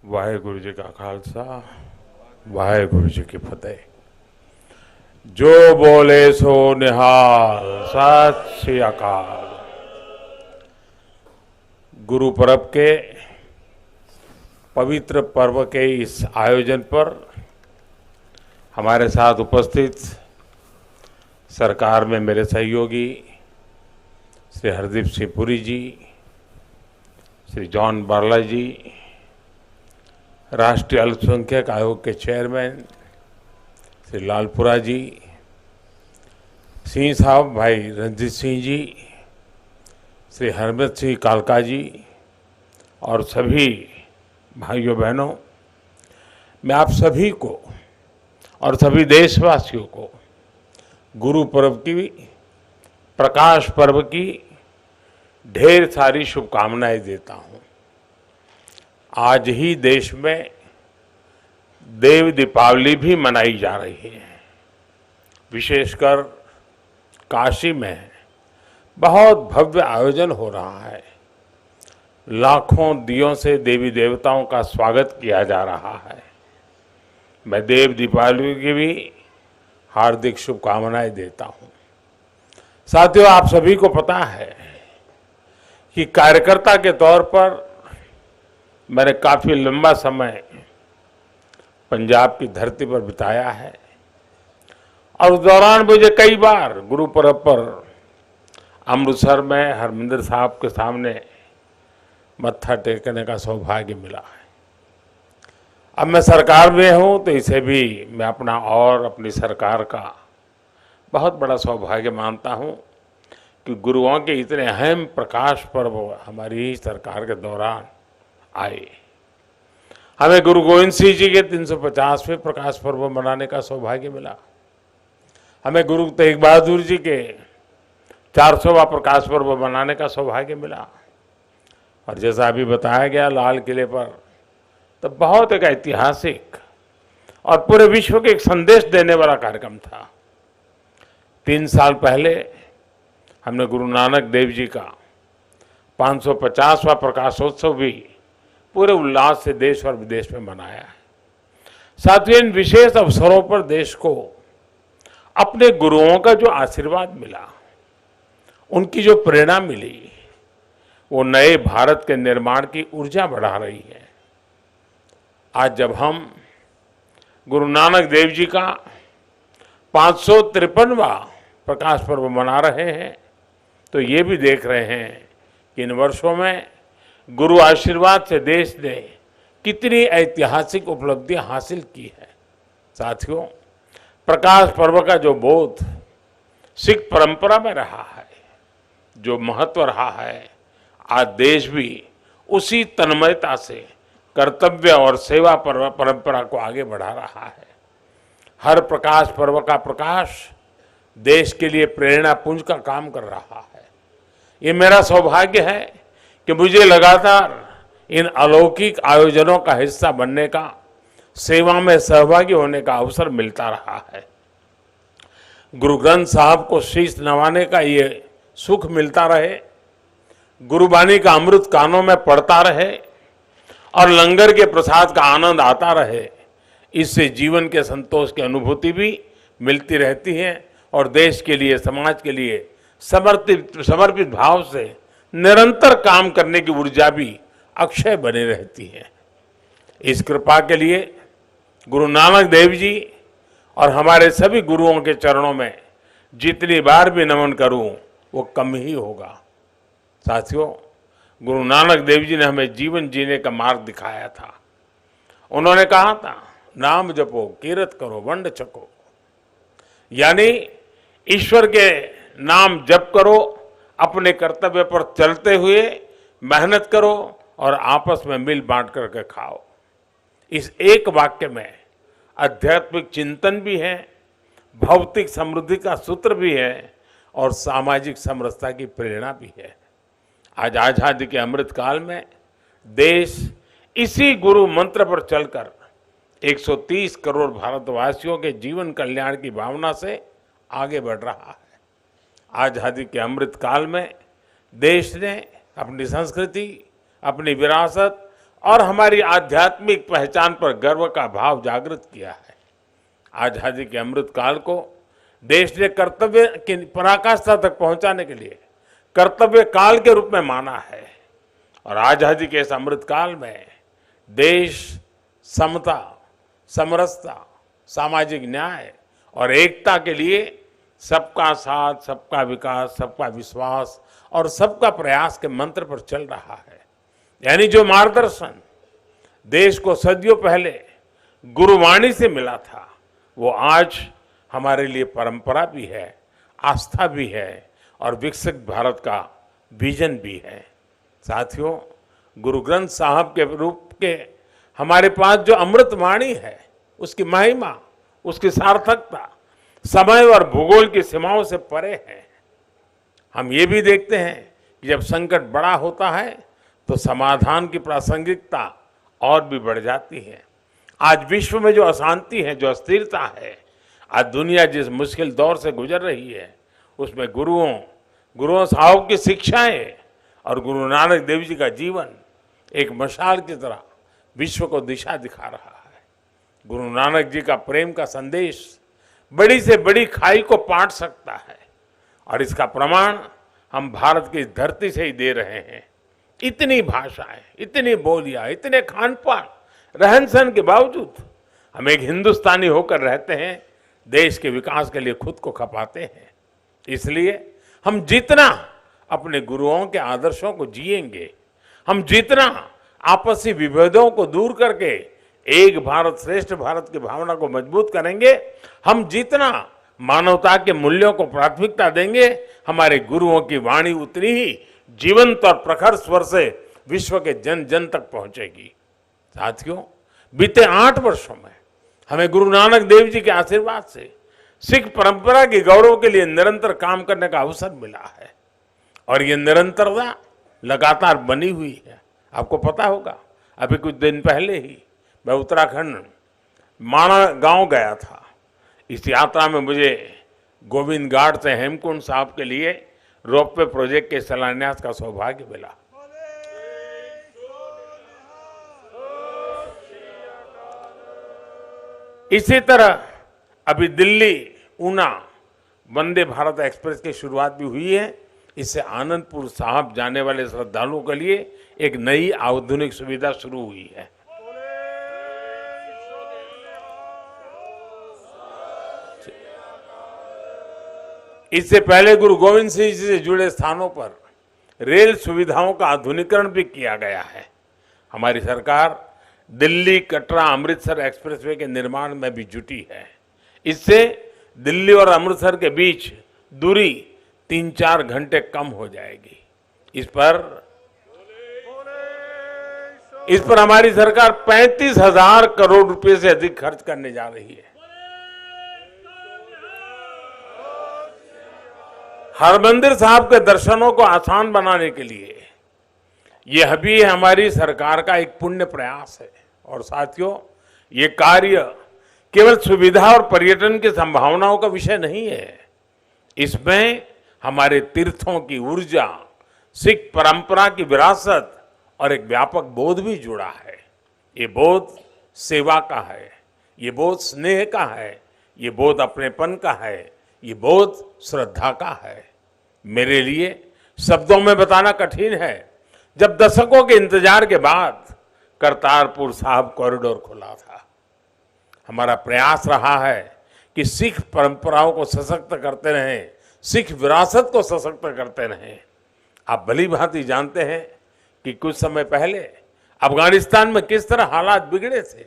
वाहेगुरु जी का खालसा वाहेगुरु जी की फतेह। जो बोले सो निहाल, सत श्री अकाल। गुरु पर्व के पवित्र पर्व के इस आयोजन पर हमारे साथ उपस्थित सरकार में मेरे सहयोगी श्री हरदीप सिंह पुरी जी, श्री जॉन बारला जी, राष्ट्रीय अल्पसंख्यक आयोग के चेयरमैन श्री लालपुरा जी, सिंह साहब भाई रणजीत सिंह जी, श्री हरमत सिंह कालका जी और सभी भाइयों बहनों, मैं आप सभी को और सभी देशवासियों को गुरु पर्व की, प्रकाश पर्व की ढेर सारी शुभकामनाएं देता हूं। आज ही देश में देव दीपावली भी मनाई जा रही है। विशेषकर काशी में बहुत भव्य आयोजन हो रहा है। लाखों दियों से देवी देवताओं का स्वागत किया जा रहा है। मैं देव दीपावली की भी हार्दिक शुभकामनाएं देता हूं। साथियों, आप सभी को पता है कि कार्यकर्ता के तौर पर मैंने काफी लंबा समय पंजाब की धरती पर बिताया है और उस दौरान मुझे कई बार गुरु पर्व पर अमृतसर में हरमिंदर साहब के सामने मत्था टेकने का सौभाग्य मिला है। अब मैं सरकार में हूं तो इसे भी मैं अपना और अपनी सरकार का बहुत बड़ा सौभाग्य मानता हूं कि गुरुओं के इतने अहम प्रकाश पर्व हमारी ही सरकार के दौरान आए। हमें गुरु गोविंद सिंह जी के 350वें प्रकाश पर्व मनाने का सौभाग्य मिला। हमें गुरु तेग बहादुर जी के 400वां प्रकाश पर्व मनाने का सौभाग्य मिला। और जैसा अभी बताया गया, लाल किले पर तो बहुत एक ऐतिहासिक और पूरे विश्व के एक संदेश देने वाला कार्यक्रम था। 3 साल पहले हमने गुरु नानक देव जी का 550वां प्रकाशोत्सव भी पूरे उल्लास से देश और विदेश में मनाया है। साथियों, इन विशेष अवसरों पर देश को अपने गुरुओं का जो आशीर्वाद मिला, उनकी जो प्रेरणा मिली, वो नए भारत के निर्माण की ऊर्जा बढ़ा रही है। आज जब हम गुरु नानक देव जी का 553वां प्रकाश पर्व मना रहे हैं तो ये भी देख रहे हैं कि इन वर्षों में गुरु आशीर्वाद से देश ने कितनी ऐतिहासिक उपलब्धियां हासिल की है। साथियों, प्रकाश पर्व का जो बोध सिख परंपरा में रहा है, जो महत्व रहा है, आज देश भी उसी तन्मयता से कर्तव्य और सेवा परंपरा को आगे बढ़ा रहा है। हर प्रकाश पर्व का प्रकाश देश के लिए प्रेरणा पुंज का काम कर रहा है। ये मेरा सौभाग्य है कि मुझे लगातार इन अलौकिक आयोजनों का हिस्सा बनने का, सेवा में सहभागी होने का अवसर मिलता रहा है। गुरु ग्रंथ साहब को शीश नवाने का ये सुख मिलता रहे, गुरुबानी का अमृत कानों में पड़ता रहे और लंगर के प्रसाद का आनंद आता रहे, इससे जीवन के संतोष की अनुभूति भी मिलती रहती है और देश के लिए, समाज के लिए समर्पित भाव से निरंतर काम करने की ऊर्जा भी अक्षय बनी रहती है। इस कृपा के लिए गुरु नानक देव जी और हमारे सभी गुरुओं के चरणों में जितनी बार भी नमन करूं वो कम ही होगा। साथियों, गुरु नानक देव जी ने हमें जीवन जीने का मार्ग दिखाया था। उन्होंने कहा था, नाम जपो, कीरत करो, वंड छको, यानी ईश्वर के नाम जप करो, अपने कर्तव्य पर चलते हुए मेहनत करो और आपस में मिल बांट करके खाओ। इस एक वाक्य में आध्यात्मिक चिंतन भी है, भौतिक समृद्धि का सूत्र भी है और सामाजिक समरसता की प्रेरणा भी है। आज आजादी के अमृत काल में देश इसी गुरु मंत्र पर चलकर 130 करोड़ भारतवासियों के जीवन कल्याण की भावना से आगे बढ़ रहा है। आजादी के अमृत काल में देश ने अपनी संस्कृति, अपनी विरासत और हमारी आध्यात्मिक पहचान पर गर्व का भाव जागृत किया है। आजादी के अमृत काल को देश ने कर्तव्य की पराकाष्ठा तक पहुंचाने के लिए कर्तव्य काल के रूप में माना है। और आजादी के इस अमृत काल में देश समता, समरसता, सामाजिक न्याय और एकता के लिए सबका साथ, सबका विकास, सबका विश्वास और सबका प्रयास के मंत्र पर चल रहा है। यानी जो मार्गदर्शन देश को सदियों पहले गुरुवाणी से मिला था, वो आज हमारे लिए परंपरा भी है, आस्था भी है और विकसित भारत का विजन भी है। साथियों, गुरु ग्रंथ साहब के रूप के हमारे पास जो अमृत वाणी है, उसकी महिमा, उसकी सार्थकता समय और भूगोल की सीमाओं से परे है। हम ये भी देखते हैं कि जब संकट बड़ा होता है तो समाधान की प्रासंगिकता और भी बढ़ जाती है। आज विश्व में जो अशांति है, जो अस्थिरता है, आज दुनिया जिस मुश्किल दौर से गुजर रही है, उसमें गुरुओं साहब की शिक्षाएं और गुरु नानक देव जी का जीवन एक मशाल की तरह विश्व को दिशा दिखा रहा है। गुरु नानक जी का प्रेम का संदेश बड़ी से बड़ी खाई को पाट सकता है और इसका प्रमाण हम भारत की धरती से ही दे रहे हैं। इतनी भाषाएं, इतनी बोलियां, इतने खान पान, रहन सहन के बावजूद हम एक हिंदुस्तानी होकर रहते हैं, देश के विकास के लिए खुद को खपाते हैं। इसलिए हम जितना अपने गुरुओं के आदर्शों को जिएंगे, हम जितना आपसी विभेदों को दूर करके एक भारत श्रेष्ठ भारत की भावना को मजबूत करेंगे, हम जितना मानवता के मूल्यों को प्राथमिकता देंगे, हमारे गुरुओं की वाणी उतनी ही जीवंत और प्रखर स्वर से विश्व के जन जन तक पहुंचेगी। साथियों, बीते 8 वर्षों में हमें गुरु नानक देव जी के आशीर्वाद से सिख परंपरा के गौरव के लिए निरंतर काम करने का अवसर मिला है और ये निरंतरता लगातार बनी हुई है। आपको पता होगा, अभी कुछ दिन पहले ही मैं उत्तराखंड माणा गांव गया था। इस यात्रा में मुझे गोविंद घाट से हेमकुंड साहब के लिए रोपवे प्रोजेक्ट के शिलान्यास का सौभाग्य मिला। इसी तरह अभी दिल्ली ऊना वंदे भारत एक्सप्रेस की शुरुआत भी हुई है। इससे आनंदपुर साहब जाने वाले श्रद्धालुओं के लिए एक नई आधुनिक सुविधा शुरू हुई है। इससे पहले गुरु गोविंद सिंह जी से जुड़े स्थानों पर रेल सुविधाओं का आधुनिकीकरण भी किया गया है। हमारी सरकार दिल्ली कटरा अमृतसर एक्सप्रेसवे के निर्माण में भी जुटी है। इससे दिल्ली और अमृतसर के बीच दूरी 3-4 घंटे कम हो जाएगी। इस पर हमारी सरकार 35,000 करोड़ रुपए से अधिक खर्च करने जा रही है। हरमंदिर साहब के दर्शनों को आसान बनाने के लिए यह भी हमारी सरकार का एक पुण्य प्रयास है। और साथियों, ये कार्य केवल सुविधा और पर्यटन की संभावनाओं का विषय नहीं है, इसमें हमारे तीर्थों की ऊर्जा, सिख परंपरा की विरासत और एक व्यापक बोध भी जुड़ा है। ये बोध सेवा का है, ये बोध स्नेह का है, ये बोध अपनेपन का है, ये बोध श्रद्धा का है। मेरे लिए शब्दों में बताना कठिन है, जब दशकों के इंतजार के बाद करतारपुर साहिब कॉरिडोर खुला था। हमारा प्रयास रहा है कि सिख परंपराओं को सशक्त करते रहें, सिख विरासत को सशक्त करते रहें। आप भली भांति जानते हैं कि कुछ समय पहले अफगानिस्तान में किस तरह हालात बिगड़े थे।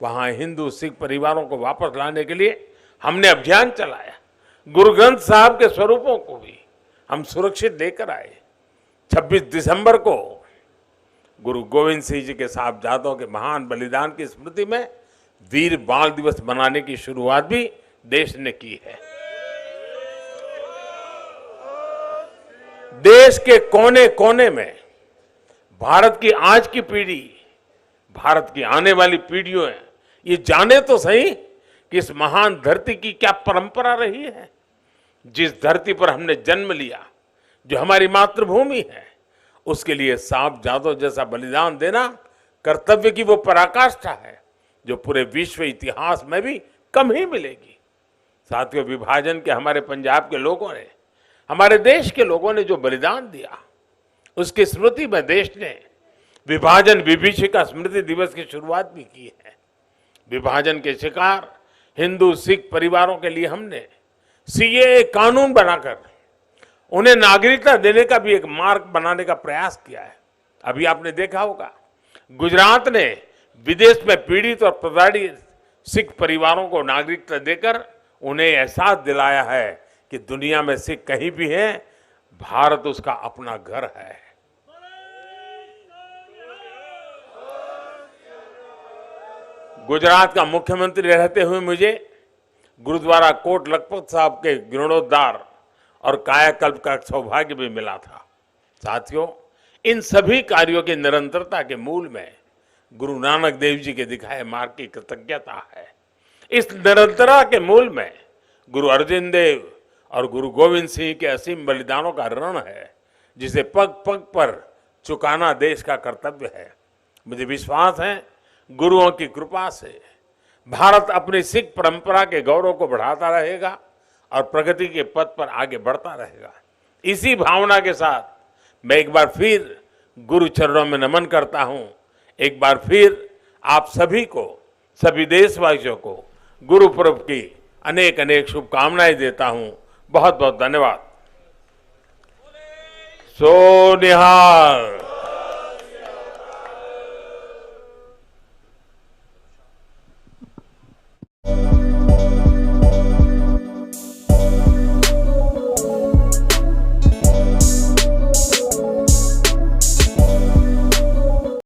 वहां हिंदू सिख परिवारों को वापस लाने के लिए हमने अभियान चलाया। गुरु ग्रंथ साहब के स्वरूपों को भी हम सुरक्षित लेकर आए। 26 दिसंबर को गुरु गोविंद सिंह जी के साहबजादों के महान बलिदान की स्मृति में वीर बाल दिवस मनाने की शुरुआत भी देश ने की है। देश के कोने कोने में भारत की आज की पीढ़ी, भारत की आने वाली पीढ़ियों ये जाने तो सही कि इस महान धरती की क्या परंपरा रही है। जिस धरती पर हमने जन्म लिया, जो हमारी मातृभूमि है, उसके लिए साहबजादों जैसा बलिदान देना कर्तव्य की वो पराकाष्ठा है जो पूरे विश्व इतिहास में भी कम ही मिलेगी। साथियों, विभाजन के हमारे पंजाब के लोगों ने, हमारे देश के लोगों ने जो बलिदान दिया, उसकी स्मृति में देश ने विभाजन विभीषिका स्मृति दिवस की शुरुआत भी की है। विभाजन के शिकार हिंदू सिख परिवारों के लिए हमने सीएए कानून बनाकर उन्हें नागरिकता देने का भी एक मार्ग बनाने का प्रयास किया है। अभी आपने देखा होगा, गुजरात ने विदेश में पीड़ित और प्रताड़ित सिख परिवारों को नागरिकता देकर उन्हें एहसास दिलाया है कि दुनिया में सिख कहीं भी हैं, भारत उसका अपना घर है। गुजरात का मुख्यमंत्री रहते हुए मुझे गुरुद्वारा कोट लखपत साहब के जीर्णोद्धार और कायाकल्प का सौभाग्य भी मिला था। साथियों, इन सभी कार्यों की निरंतरता के मूल में गुरु नानक देव जी के दिखाए मार्ग की कृतज्ञता है। इस निरंतरता के मूल में गुरु अर्जुन देव और गुरु गोविंद सिंह के असीम बलिदानों का ऋण है, जिसे पग पग पर चुकाना देश का कर्तव्य है। मुझे विश्वास है, गुरुओं की कृपा से भारत अपनी सिख परंपरा के गौरव को बढ़ाता रहेगा और प्रगति के पथ पर आगे बढ़ता रहेगा। इसी भावना के साथ मैं एक बार फिर गुरु चरणों में नमन करता हूं। एक बार फिर आप सभी को, सभी देशवासियों को गुरु पर्व की अनेक अनेक शुभकामनाएं देता हूं। बहुत बहुत धन्यवाद। सो निहाल।